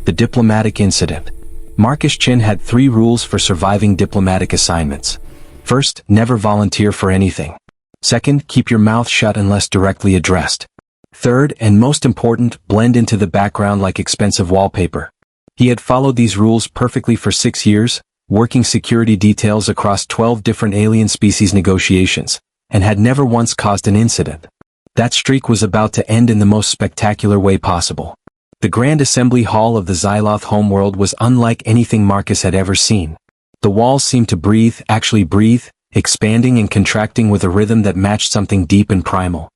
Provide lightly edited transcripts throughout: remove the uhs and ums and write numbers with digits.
The diplomatic incident. Marcus Chin had 3 rules for surviving diplomatic assignments. First, never volunteer for anything. Second, keep your mouth shut unless directly addressed. Third, and most important, blend into the background like expensive wallpaper. He had followed these rules perfectly for 6 years, working security details across 12 different alien species negotiations, and had never once caused an incident. That streak was about to end in the most spectacular way possible. The Grand Assembly Hall of the Xyloth homeworld was unlike anything Marcus had ever seen. The walls seemed to breathe, actually breathe, expanding and contracting with a rhythm that matched something deep and primal.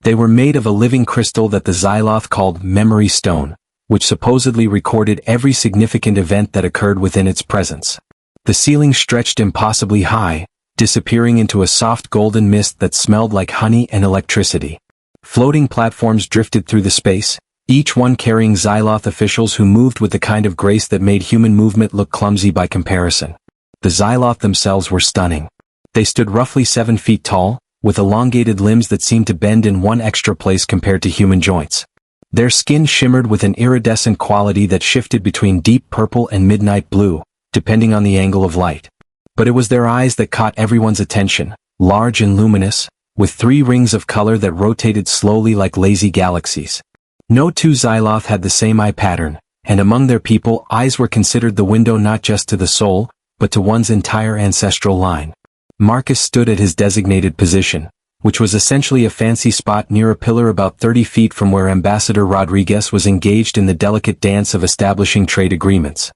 They were made of a living crystal that the Xyloth called Memory Stone, which supposedly recorded every significant event that occurred within its presence. The ceiling stretched impossibly high, disappearing into a soft golden mist that smelled like honey and electricity. Floating platforms drifted through the space, each one carrying Xyloth officials who moved with the kind of grace that made human movement look clumsy by comparison. The Xyloth themselves were stunning. They stood roughly 7 feet tall, with elongated limbs that seemed to bend in one extra place compared to human joints. Their skin shimmered with an iridescent quality that shifted between deep purple and midnight blue, depending on the angle of light. But it was their eyes that caught everyone's attention, large and luminous, with 3 rings of color that rotated slowly like lazy galaxies. No 2 Xyloth had the same eye pattern, and among their people, eyes were considered the window not just to the soul, but to one's entire ancestral line. Marcus stood at his designated position, which was essentially a fancy spot near a pillar about 30 feet from where Ambassador Rodriguez was engaged in the delicate dance of establishing trade agreements.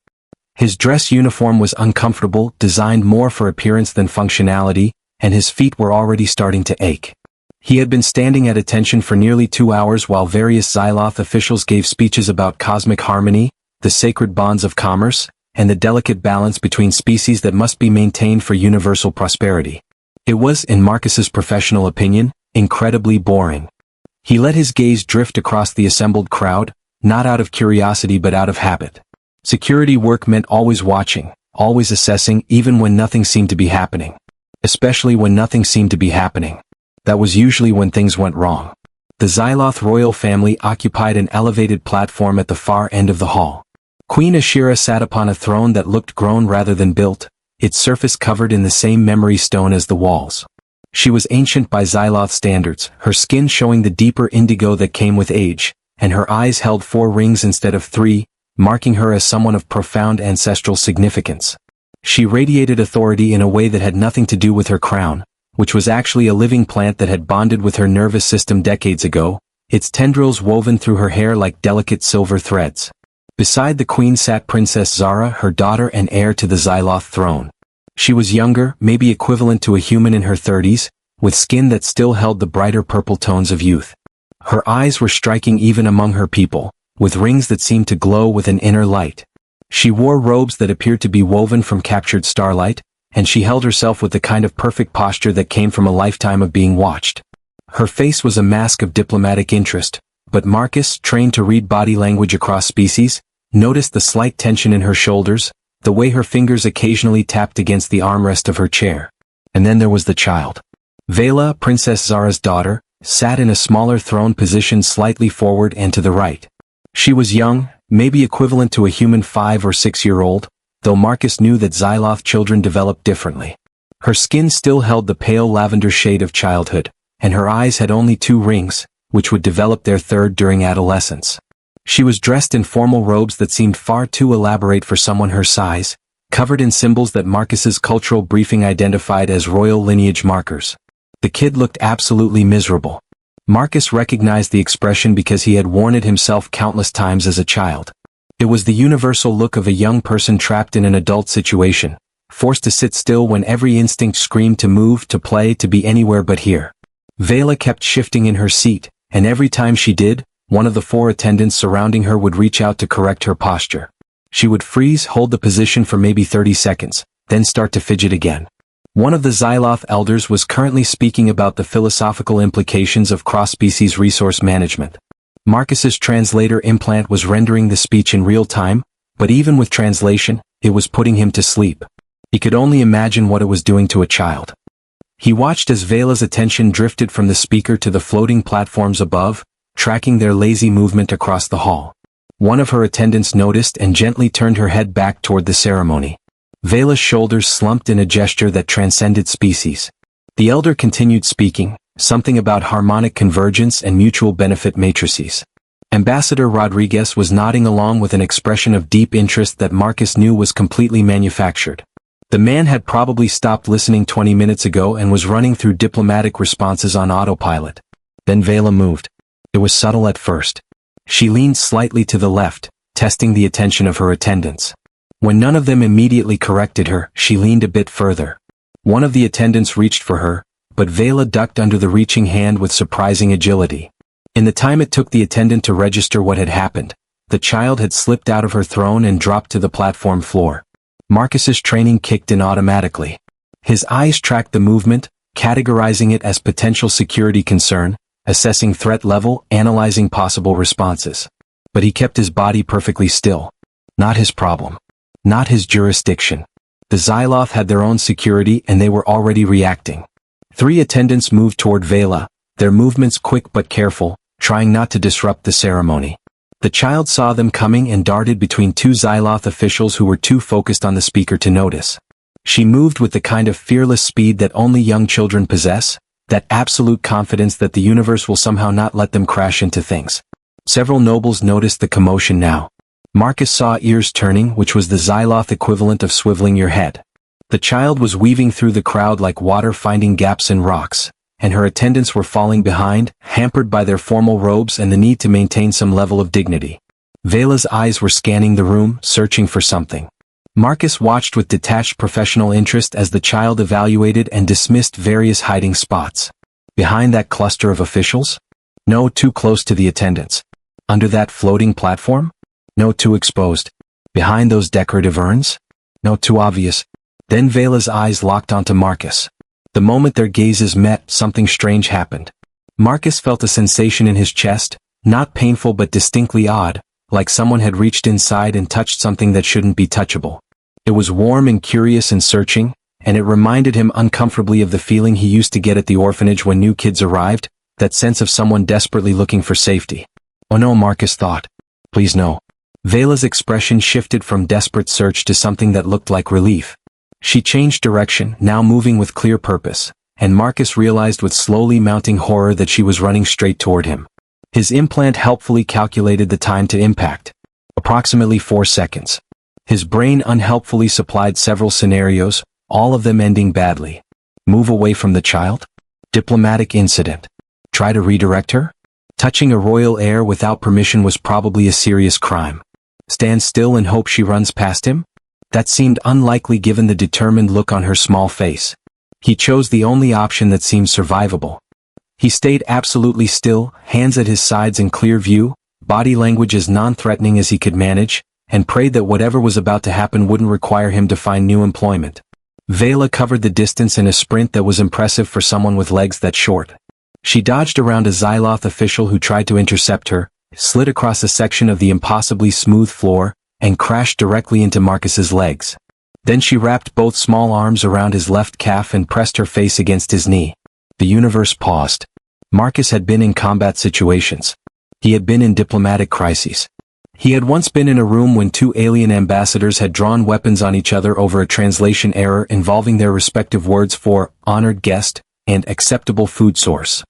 His dress uniform was uncomfortable, designed more for appearance than functionality, and his feet were already starting to ache. He had been standing at attention for nearly 2 hours while various Xyloth officials gave speeches about cosmic harmony, the sacred bonds of commerce, and the delicate balance between species that must be maintained for universal prosperity. It was, in Marcus's professional opinion, incredibly boring. He let his gaze drift across the assembled crowd, not out of curiosity but out of habit. Security work meant always watching, always assessing, even when nothing seemed to be happening. Especially when nothing seemed to be happening. That was usually when things went wrong. The Xyloth royal family occupied an elevated platform at the far end of the hall. Queen Ashira sat upon a throne that looked grown rather than built, its surface covered in the same memory stone as the walls. She was ancient by Xyloth standards, her skin showing the deeper indigo that came with age, and her eyes held 4 rings instead of 3, marking her as someone of profound ancestral significance. She radiated authority in a way that had nothing to do with her crown, which was actually a living plant that had bonded with her nervous system decades ago, its tendrils woven through her hair like delicate silver threads. Beside the queen sat Princess Zara, her daughter and heir to the Xyloth throne. She was younger, maybe equivalent to a human in her 30s, with skin that still held the brighter purple tones of youth. Her eyes were striking even among her people, with rings that seemed to glow with an inner light. She wore robes that appeared to be woven from captured starlight, and she held herself with the kind of perfect posture that came from a lifetime of being watched. Her face was a mask of diplomatic interest, but Marcus, trained to read body language across species, noticed the slight tension in her shoulders, the way her fingers occasionally tapped against the armrest of her chair. And then there was the child. Vela, Princess Zara's daughter, sat in a smaller throne positioned slightly forward and to the right. She was young, maybe equivalent to a human 5 or 6-year-old, though Marcus knew that Xyloth children developed differently. Her skin still held the pale lavender shade of childhood, and her eyes had only 2 rings, which would develop their 3rd during adolescence. She was dressed in formal robes that seemed far too elaborate for someone her size, covered in symbols that Marcus's cultural briefing identified as royal lineage markers. The kid looked absolutely miserable. Marcus recognized the expression because he had worn it himself countless times as a child. It was the universal look of a young person trapped in an adult situation, forced to sit still when every instinct screamed to move, to play, to be anywhere but here. Vela kept shifting in her seat, and every time she did, one of the 4 attendants surrounding her would reach out to correct her posture. She would freeze, hold the position for maybe 30 seconds, then start to fidget again. One of the Xyloth elders was currently speaking about the philosophical implications of cross-species resource management. Marcus's translator implant was rendering the speech in real time, but even with translation, it was putting him to sleep. He could only imagine what it was doing to a child. He watched as Vela's attention drifted from the speaker to the floating platforms above, tracking their lazy movement across the hall. One of her attendants noticed and gently turned her head back toward the ceremony. Vela's shoulders slumped in a gesture that transcended species. The elder continued speaking, something about harmonic convergence and mutual benefit matrices. Ambassador Rodriguez was nodding along with an expression of deep interest that Marcus knew was completely manufactured. The man had probably stopped listening 20 minutes ago and was running through diplomatic responses on autopilot. Then Vela moved. It was subtle at first. She leaned slightly to the left, testing the attention of her attendants. When none of them immediately corrected her, she leaned a bit further. One of the attendants reached for her, but Vela ducked under the reaching hand with surprising agility. In the time it took the attendant to register what had happened, the child had slipped out of her throne and dropped to the platform floor. Marcus's training kicked in automatically. His eyes tracked the movement, categorizing it as potential security concern, assessing threat level, analyzing possible responses. But he kept his body perfectly still. Not his problem. Not his jurisdiction. The Xyloth had their own security and they were already reacting. 3 attendants moved toward Vela, their movements quick but careful, trying not to disrupt the ceremony. The child saw them coming and darted between 2 Xyloth officials who were too focused on the speaker to notice. She moved with the kind of fearless speed that only young children possess, that absolute confidence that the universe will somehow not let them crash into things. Several nobles noticed the commotion now. Marcus saw ears turning, which was the Xyloth equivalent of swiveling your head. The child was weaving through the crowd like water finding gaps in rocks, and her attendants were falling behind, hampered by their formal robes and the need to maintain some level of dignity. Vela's eyes were scanning the room, searching for something. Marcus watched with detached professional interest as the child evaluated and dismissed various hiding spots. Behind that cluster of officials? No, too close to the attendants. Under that floating platform? No, too exposed. Behind those decorative urns? No, too obvious. Then Vela's eyes locked onto Marcus. The moment their gazes met, something strange happened. Marcus felt a sensation in his chest, not painful but distinctly odd, like someone had reached inside and touched something that shouldn't be touchable. It was warm and curious and searching, and it reminded him uncomfortably of the feeling he used to get at the orphanage when new kids arrived, that sense of someone desperately looking for safety. Oh no, Marcus thought. Please no. Vela's expression shifted from desperate search to something that looked like relief. She changed direction, now moving with clear purpose, and Marcus realized with slowly mounting horror that she was running straight toward him. His implant helpfully calculated the time to impact. Approximately 4 seconds. His brain unhelpfully supplied several scenarios, all of them ending badly. Move away from the child? Diplomatic incident. Try to redirect her? Touching a royal heir without permission was probably a serious crime. Stand still and hope she runs past him? That seemed unlikely given the determined look on her small face. He chose the only option that seemed survivable. He stayed absolutely still, hands at his sides in clear view, body language as non-threatening as he could manage, and prayed that whatever was about to happen wouldn't require him to find new employment. Vela covered the distance in a sprint that was impressive for someone with legs that short. She dodged around a Xyloth official who tried to intercept her, slid across a section of the impossibly smooth floor, and crashed directly into Marcus's legs. Then she wrapped both small arms around his left calf and pressed her face against his knee. The universe paused. Marcus had been in combat situations. He had been in diplomatic crises. He had once been in a room when 2 alien ambassadors had drawn weapons on each other over a translation error involving their respective words for honored guest and acceptable food source.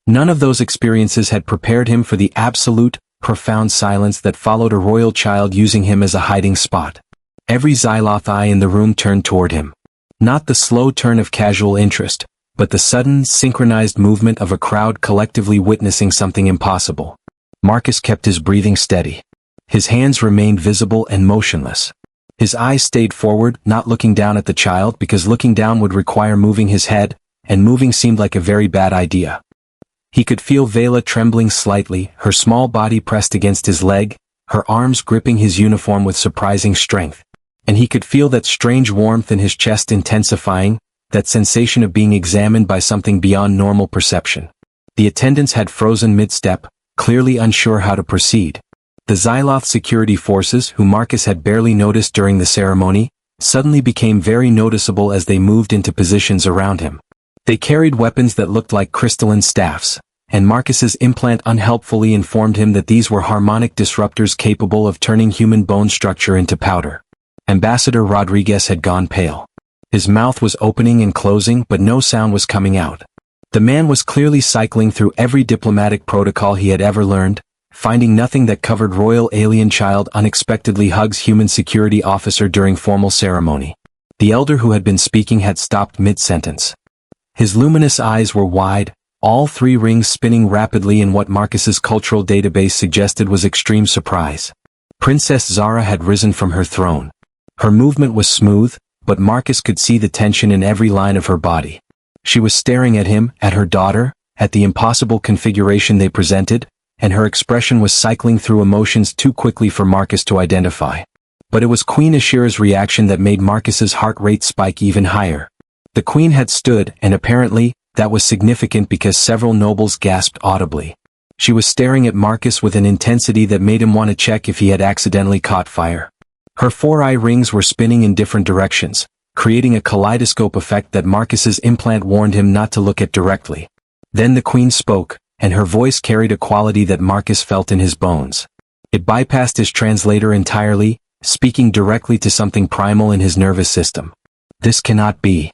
None of those experiences had prepared him for the absolute, profound silence that followed a royal child using him as a hiding spot. Every Xyloth eye in the room turned toward him. Not the slow turn of casual interest, but the sudden, synchronized movement of a crowd collectively witnessing something impossible. Marcus kept his breathing steady. His hands remained visible and motionless. His eyes stayed forward, not looking down at the child because looking down would require moving his head, and moving seemed like a very bad idea. He could feel Vela trembling slightly, her small body pressed against his leg, her arms gripping his uniform with surprising strength. And he could feel that strange warmth in his chest intensifying, that sensation of being examined by something beyond normal perception. The attendants had frozen mid-step, clearly unsure how to proceed. The Xyloth security forces, who Marcus had barely noticed during the ceremony, suddenly became very noticeable as they moved into positions around him. They carried weapons that looked like crystalline staffs, and Marcus's implant unhelpfully informed him that these were harmonic disruptors capable of turning human bone structure into powder. Ambassador Rodriguez had gone pale. His mouth was opening and closing, but no sound was coming out. The man was clearly cycling through every diplomatic protocol he had ever learned, finding nothing that covered royal alien child unexpectedly hugs human security officer during formal ceremony. The elder who had been speaking had stopped mid-sentence. His luminous eyes were wide, all three rings spinning rapidly in what Marcus's cultural database suggested was extreme surprise. Princess Zara had risen from her throne. Her movement was smooth, but Marcus could see the tension in every line of her body. She was staring at him, at her daughter, at the impossible configuration they presented, and her expression was cycling through emotions too quickly for Marcus to identify. But it was Queen Ashira's reaction that made Marcus's heart rate spike even higher. The queen had stood, and apparently, that was significant because several nobles gasped audibly. She was staring at Marcus with an intensity that made him want to check if he had accidentally caught fire. Her four-eye rings were spinning in different directions, creating a kaleidoscope effect that Marcus's implant warned him not to look at directly. Then the queen spoke, and her voice carried a quality that Marcus felt in his bones. It bypassed his translator entirely, speaking directly to something primal in his nervous system. This cannot be.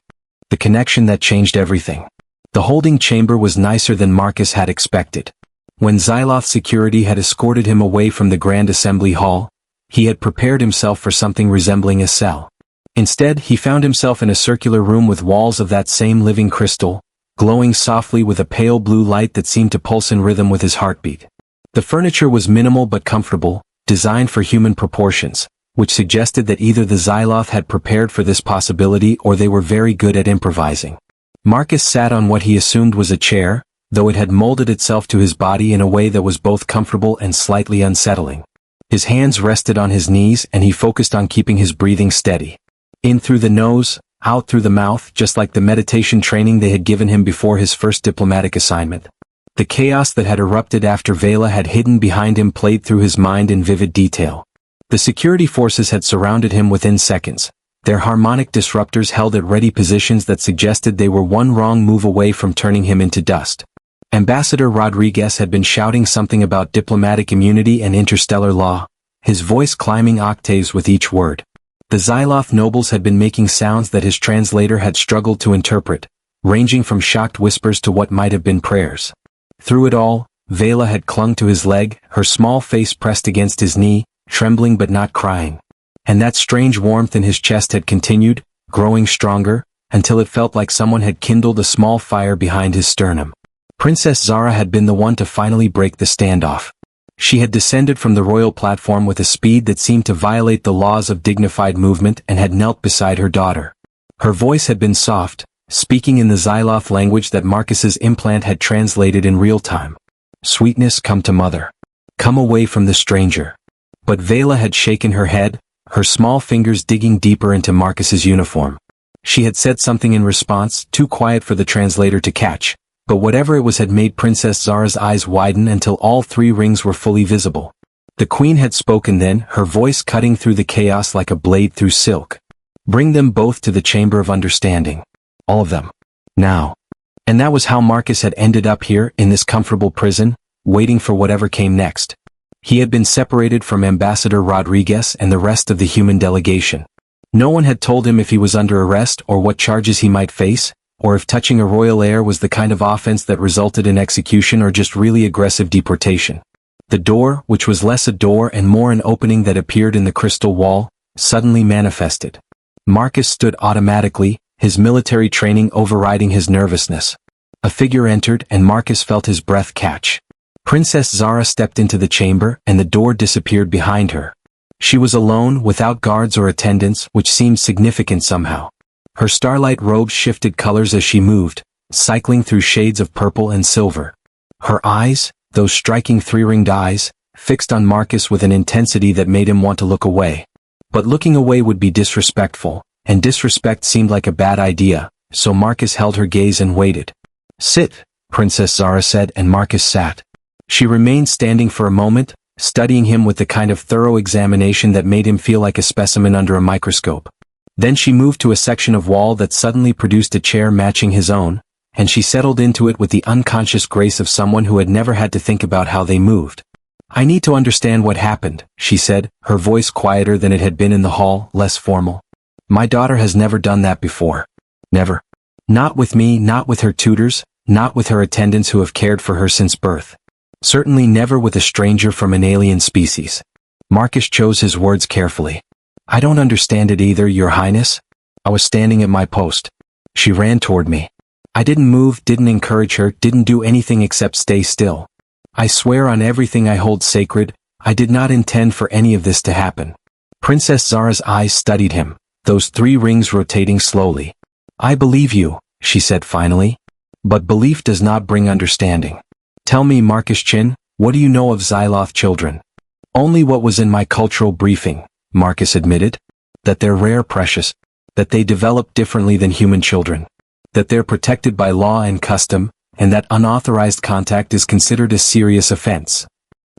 The connection that changed everything. The holding chamber was nicer than Marcus had expected. When Xyloth security had escorted him away from the Grand Assembly Hall, he had prepared himself for something resembling a cell. Instead, he found himself in a circular room with walls of that same living crystal, glowing softly with a pale blue light that seemed to pulse in rhythm with his heartbeat. The furniture was minimal but comfortable, designed for human proportions, which suggested that either the Xyloth had prepared for this possibility or they were very good at improvising. Marcus sat on what he assumed was a chair, though it had molded itself to his body in a way that was both comfortable and slightly unsettling. His hands rested on his knees and he focused on keeping his breathing steady. In through the nose, out through the mouth, just like the meditation training they had given him before his first diplomatic assignment. The chaos that had erupted after Vela had hidden behind him played through his mind in vivid detail. The security forces had surrounded him within seconds. Their harmonic disruptors held at ready positions that suggested they were one wrong move away from turning him into dust. Ambassador Rodriguez had been shouting something about diplomatic immunity and interstellar law, his voice climbing octaves with each word. The Xyloth nobles had been making sounds that his translator had struggled to interpret, ranging from shocked whispers to what might have been prayers. Through it all, Vela had clung to his leg, her small face pressed against his knee, trembling but not crying. And that strange warmth in his chest had continued, growing stronger, until it felt like someone had kindled a small fire behind his sternum. Princess Zara had been the one to finally break the standoff. She had descended from the royal platform with a speed that seemed to violate the laws of dignified movement and had knelt beside her daughter. Her voice had been soft, speaking in the Xyloth language that Marcus's implant had translated in real time. Sweetness, come to mother. Come away from the stranger. But Vela had shaken her head, her small fingers digging deeper into Marcus's uniform. She had said something in response, too quiet for the translator to catch, but whatever it was had made Princess Zara's eyes widen until all three rings were fully visible. The queen had spoken then, her voice cutting through the chaos like a blade through silk. Bring them both to the chamber of understanding. All of them. Now. And that was how Marcus had ended up here, in this comfortable prison, waiting for whatever came next. He had been separated from Ambassador Rodriguez and the rest of the human delegation. No one had told him if he was under arrest or what charges he might face, or if touching a royal heir was the kind of offense that resulted in execution or just really aggressive deportation. The door, which was less a door and more an opening that appeared in the crystal wall, suddenly manifested. Marcus stood automatically, his military training overriding his nervousness. A figure entered and Marcus felt his breath catch. Princess Zara stepped into the chamber and the door disappeared behind her. She was alone, without guards or attendants, which seemed significant somehow. Her starlight robes shifted colors as she moved, cycling through shades of purple and silver. Her eyes, those striking three-ringed eyes, fixed on Marcus with an intensity that made him want to look away. But looking away would be disrespectful, and disrespect seemed like a bad idea, so Marcus held her gaze and waited. Sit, Princess Zara said, and Marcus sat. She remained standing for a moment, studying him with the kind of thorough examination that made him feel like a specimen under a microscope. Then she moved to a section of wall that suddenly produced a chair matching his own, and she settled into it with the unconscious grace of someone who had never had to think about how they moved. "I need to understand what happened," she said, her voice quieter than it had been in the hall, less formal. "My daughter has never done that before. Never. Not with me, not with her tutors, not with her attendants who have cared for her since birth. Certainly never with a stranger from an alien species." Marcus chose his words carefully. "I don't understand it either, Your Highness." I was standing at my post. She ran toward me. I didn't move, didn't encourage her, didn't do anything except stay still. I swear on everything I hold sacred, I did not intend for any of this to happen. Princess Zara's eyes studied him, those 3 rings rotating slowly. "I believe you," she said finally. "But belief does not bring understanding. Tell me, Marcus Chin, what do you know of Xyloth children?" "Only what was in my cultural briefing," Marcus admitted. "That they're rare, precious. That they develop differently than human children. That they're protected by law and custom, and that unauthorized contact is considered a serious offense."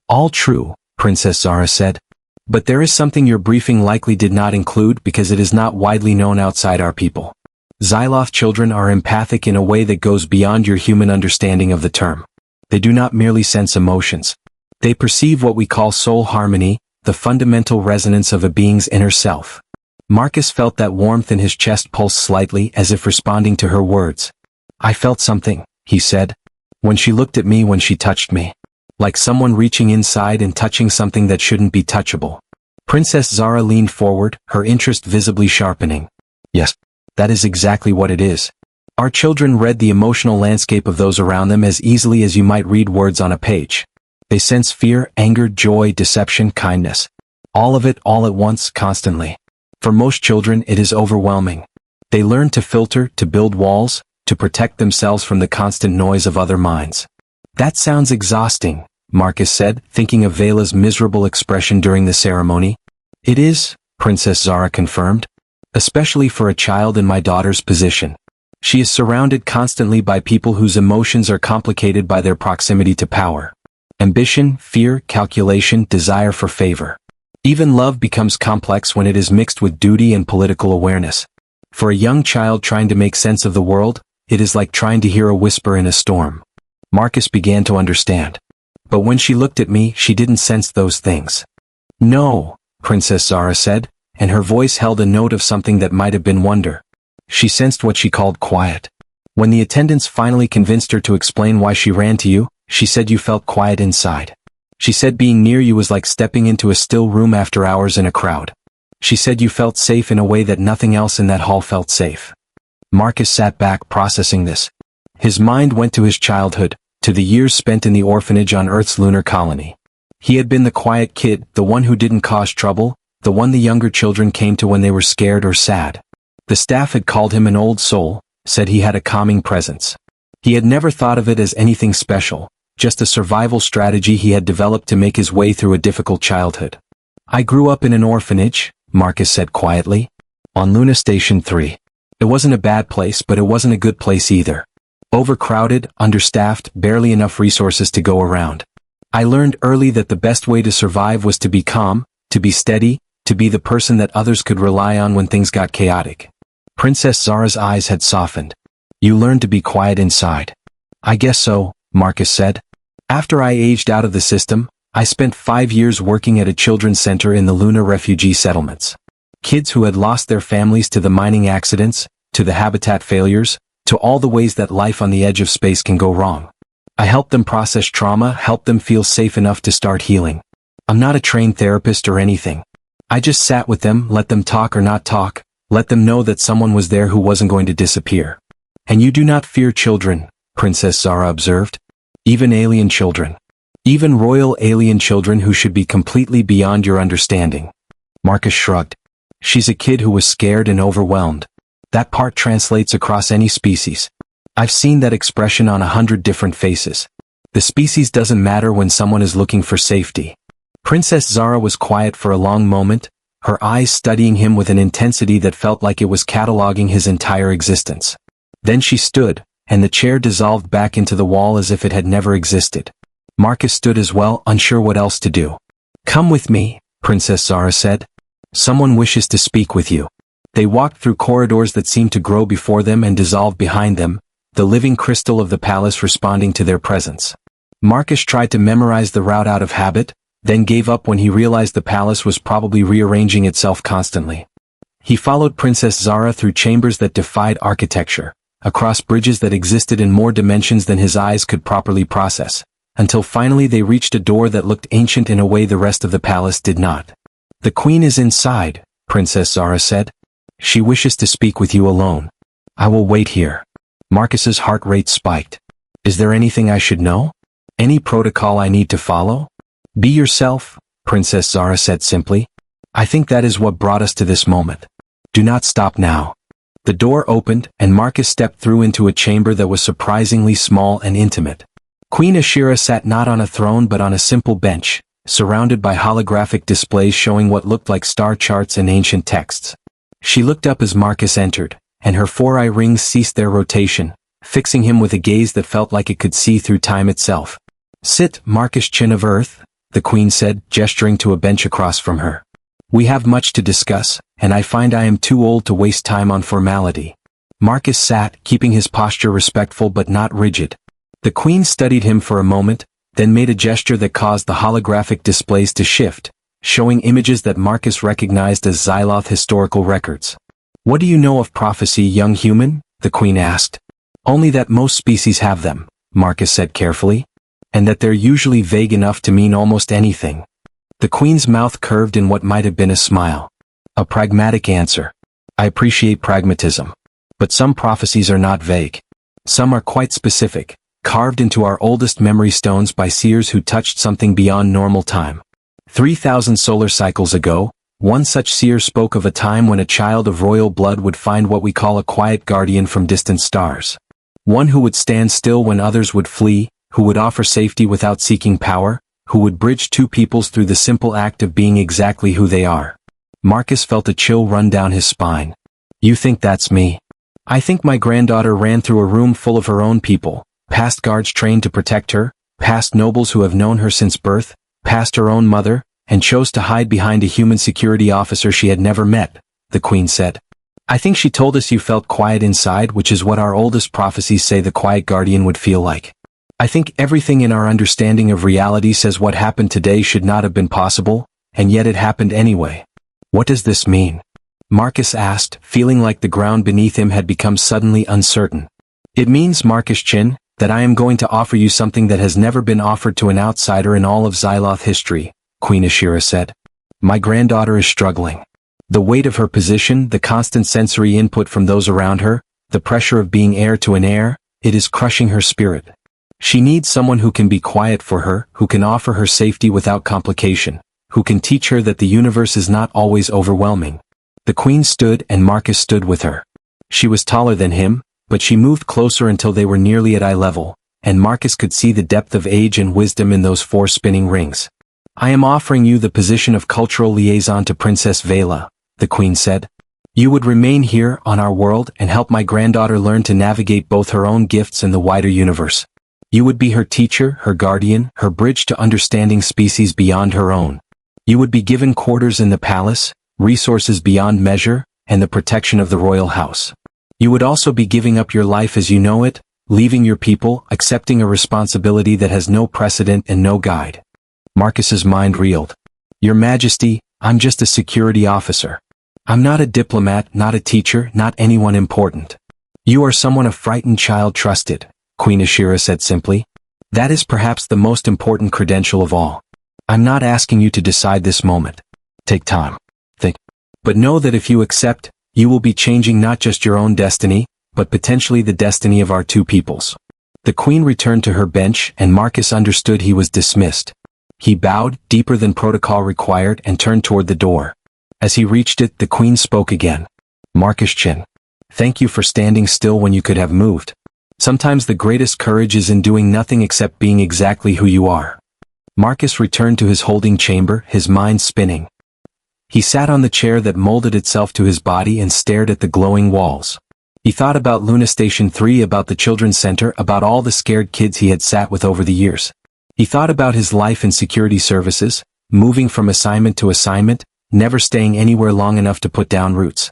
"All true," Princess Zara said. "But there is something your briefing likely did not include because it is not widely known outside our people. Xyloth children are empathic in a way that goes beyond your human understanding of the term. They do not merely sense emotions. They perceive what we call soul harmony, the fundamental resonance of a being's inner self." Marcus felt that warmth in his chest pulse slightly as if responding to her words. "I felt something," he said. "When she looked at me, when she touched me. Like someone reaching inside and touching something that shouldn't be touchable." Princess Zara leaned forward, her interest visibly sharpening. "Yes, that is exactly what it is. Our children read the emotional landscape of those around them as easily as you might read words on a page. They sense fear, anger, joy, deception, kindness. All of it all at once, constantly. For most children it is overwhelming. They learn to filter, to build walls, to protect themselves from the constant noise of other minds." "That sounds exhausting," Marcus said, thinking of Vela's miserable expression during the ceremony. "It is," Princess Zara confirmed. "Especially for a child in my daughter's position. She is surrounded constantly by people whose emotions are complicated by their proximity to power. Ambition, fear, calculation, desire for favor. Even love becomes complex when it is mixed with duty and political awareness. For a young child trying to make sense of the world, it is like trying to hear a whisper in a storm." Marcus began to understand. "But when she looked at me, she didn't sense those things." "No," Princess Zara said, and her voice held a note of something that might have been wonder. "She sensed what she called quiet. When the attendants finally convinced her to explain why she ran to you, she said you felt quiet inside. She said being near you was like stepping into a still room after hours in a crowd. She said you felt safe in a way that nothing else in that hall felt safe." Marcus sat back processing this. His mind went to his childhood, to the years spent in the orphanage on Earth's lunar colony. He had been the quiet kid, the one who didn't cause trouble, the one the younger children came to when they were scared or sad. The staff had called him an old soul, said he had a calming presence. He had never thought of it as anything special, just a survival strategy he had developed to make his way through a difficult childhood. "I grew up in an orphanage," Marcus said quietly. "On Luna Station 3. It wasn't a bad place, but it wasn't a good place either. Overcrowded, understaffed, barely enough resources to go around. I learned early that the best way to survive was to be calm, to be steady, to be the person that others could rely on when things got chaotic." Princess Zara's eyes had softened. "You learned to be quiet inside." "I guess so," Marcus said. "After I aged out of the system, I spent 5 years working at a children's center in the lunar refugee settlements. Kids who had lost their families to the mining accidents, to the habitat failures, to all the ways that life on the edge of space can go wrong. I helped them process trauma, helped them feel safe enough to start healing. I'm not a trained therapist or anything. I just sat with them, let them talk or not talk, let them know that someone was there who wasn't going to disappear." "And you do not fear children," Princess Zara observed. "Even alien children. Even royal alien children who should be completely beyond your understanding." Marcus shrugged. "She's a kid who was scared and overwhelmed. That part translates across any species. I've seen that expression on 100 different faces. The species doesn't matter when someone is looking for safety." Princess Zara was quiet for a long moment, her eyes studying him with an intensity that felt like it was cataloging his entire existence. Then she stood, and the chair dissolved back into the wall as if it had never existed. Marcus stood as well, unsure what else to do. "Come with me," Princess Zara said. "Someone wishes to speak with you." They walked through corridors that seemed to grow before them and dissolve behind them, the living crystal of the palace responding to their presence. Marcus tried to memorize the route out of habit, then gave up when he realized the palace was probably rearranging itself constantly. He followed Princess Zara through chambers that defied architecture, across bridges that existed in more dimensions than his eyes could properly process, until finally they reached a door that looked ancient in a way the rest of the palace did not. "The queen is inside," Princess Zara said. "She wishes to speak with you alone. I will wait here." Marcus's heart rate spiked. "Is there anything I should know? Any protocol I need to follow?" "Be yourself," Princess Zara said simply. "I think that is what brought us to this moment. Do not stop now." The door opened, and Marcus stepped through into a chamber that was surprisingly small and intimate. Queen Ashira sat not on a throne but on a simple bench, surrounded by holographic displays showing what looked like star charts and ancient texts. She looked up as Marcus entered, and her four-eye rings ceased their rotation, fixing him with a gaze that felt like it could see through time itself. "Sit, Marcus Chin of Earth," the queen said, gesturing to a bench across from her. "We have much to discuss, and I find I am too old to waste time on formality." Marcus sat, keeping his posture respectful but not rigid. The queen studied him for a moment, then made a gesture that caused the holographic displays to shift, showing images that Marcus recognized as Xyloth historical records. "What do you know of prophecy, young human?" the queen asked. "Only that most species have them," Marcus said carefully, "and that they're usually vague enough to mean almost anything." The queen's mouth curved in what might have been a smile. "A pragmatic answer. I appreciate pragmatism. But some prophecies are not vague. Some are quite specific, carved into our oldest memory stones by seers who touched something beyond normal time. 3,000 solar cycles ago, one such seer spoke of a time when a child of royal blood would find what we call a quiet guardian from distant stars. One who would stand still when others would flee, who would offer safety without seeking power, who would bridge two peoples through the simple act of being exactly who they are. Marcus felt a chill run down his spine. "You think that's me?" "I think my granddaughter ran through a room full of her own people, past guards trained to protect her, past nobles who have known her since birth, past her own mother, and chose to hide behind a human security officer she had never met," the queen said. "I think she told us you felt quiet inside, which is what our oldest prophecies say the quiet guardian would feel like. I think everything in our understanding of reality says what happened today should not have been possible, and yet it happened anyway." "What does this mean?" Marcus asked, feeling like the ground beneath him had become suddenly uncertain. "It means, Marcus Chin, that I am going to offer you something that has never been offered to an outsider in all of Xyloth history," Queen Ashira said. "My granddaughter is struggling. The weight of her position, the constant sensory input from those around her, the pressure of being heir to an heir, it is crushing her spirit. She needs someone who can be quiet for her, who can offer her safety without complication, who can teach her that the universe is not always overwhelming." The queen stood and Marcus stood with her. She was taller than him, but she moved closer until they were nearly at eye level, and Marcus could see the depth of age and wisdom in those four spinning rings. "I am offering you the position of cultural liaison to Princess Vela," the queen said. "You would remain here, on our world, and help my granddaughter learn to navigate both her own gifts and the wider universe. You would be her teacher, her guardian, her bridge to understanding species beyond her own. You would be given quarters in the palace, resources beyond measure, and the protection of the royal house. You would also be giving up your life as you know it, leaving your people, accepting a responsibility that has no precedent and no guide." Marcus's mind reeled. "Your Majesty, I'm just a security officer. I'm not a diplomat, not a teacher, not anyone important." "You are someone a frightened child trusted," Queen Ashira said simply. "That is perhaps the most important credential of all. I'm not asking you to decide this moment. Take time. Think. But know that if you accept, you will be changing not just your own destiny, but potentially the destiny of our two peoples." The queen returned to her bench and Marcus understood he was dismissed. He bowed, deeper than protocol required, and turned toward the door. As he reached it, the queen spoke again. "Marcus Chin. Thank you for standing still when you could have moved. Sometimes the greatest courage is in doing nothing except being exactly who you are." Marcus returned to his holding chamber, his mind spinning. He sat on the chair that molded itself to his body and stared at the glowing walls. He thought about Luna Station 3, about the children's center, about all the scared kids he had sat with over the years. He thought about his life in security services, moving from assignment to assignment, never staying anywhere long enough to put down roots.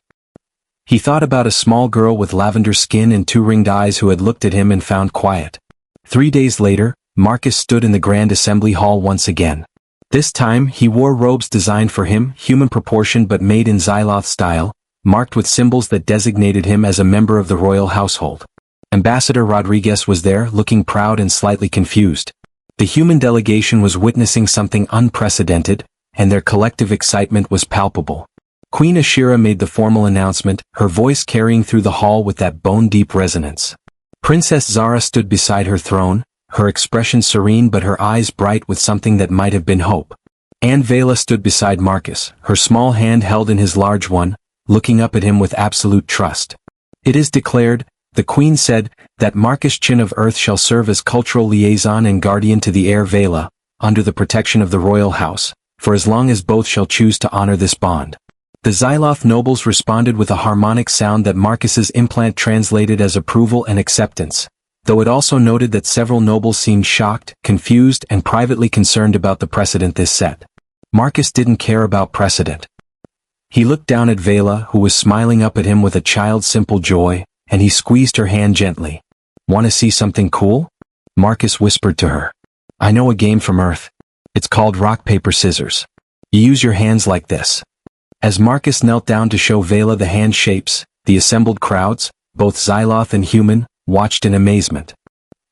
He thought about a small girl with lavender skin and two ringed eyes who had looked at him and found quiet. 3 days later, Marcus stood in the Grand Assembly Hall once again. This time, he wore robes designed for him, human proportion but made in Xyloth style, marked with symbols that designated him as a member of the royal household. Ambassador Rodriguez was there, looking proud and slightly confused. The human delegation was witnessing something unprecedented, and their collective excitement was palpable. Queen Ashira made the formal announcement, her voice carrying through the hall with that bone-deep resonance. Princess Zara stood beside her throne, her expression serene but her eyes bright with something that might have been hope. Anne Vela stood beside Marcus, her small hand held in his large one, looking up at him with absolute trust. "It is declared," the Queen said, "that Marcus Chin of Earth shall serve as cultural liaison and guardian to the heir Vela, under the protection of the royal house, for as long as both shall choose to honor this bond." The Xyloth nobles responded with a harmonic sound that Marcus's implant translated as approval and acceptance, though it also noted that several nobles seemed shocked, confused, and privately concerned about the precedent this set. Marcus didn't care about precedent. He looked down at Vela, who was smiling up at him with a child's simple joy, and he squeezed her hand gently. "Want to see something cool?" Marcus whispered to her. "I know a game from Earth. It's called rock, paper, scissors. You use your hands like this." As Marcus knelt down to show Vela the hand shapes, the assembled crowds, both Xyloth and human, watched in amazement.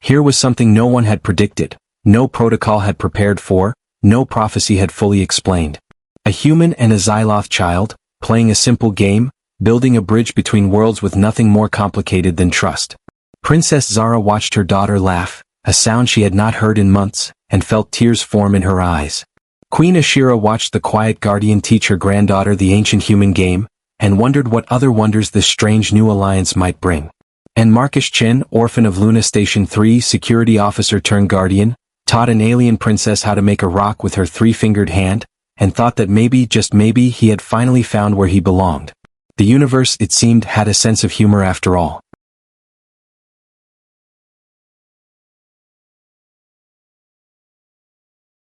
Here was something no one had predicted, no protocol had prepared for, no prophecy had fully explained. A human and a Xyloth child, playing a simple game, building a bridge between worlds with nothing more complicated than trust. Princess Zara watched her daughter laugh, a sound she had not heard in months, and felt tears form in her eyes. Queen Ashira watched the quiet guardian teach her granddaughter the ancient human game, and wondered what other wonders this strange new alliance might bring. And Marcus Chin, orphan of Luna Station 3 security officer turned guardian, taught an alien princess how to make a rock with her three-fingered hand, and thought that maybe, just maybe, he had finally found where he belonged. The universe, it seemed, had a sense of humor after all.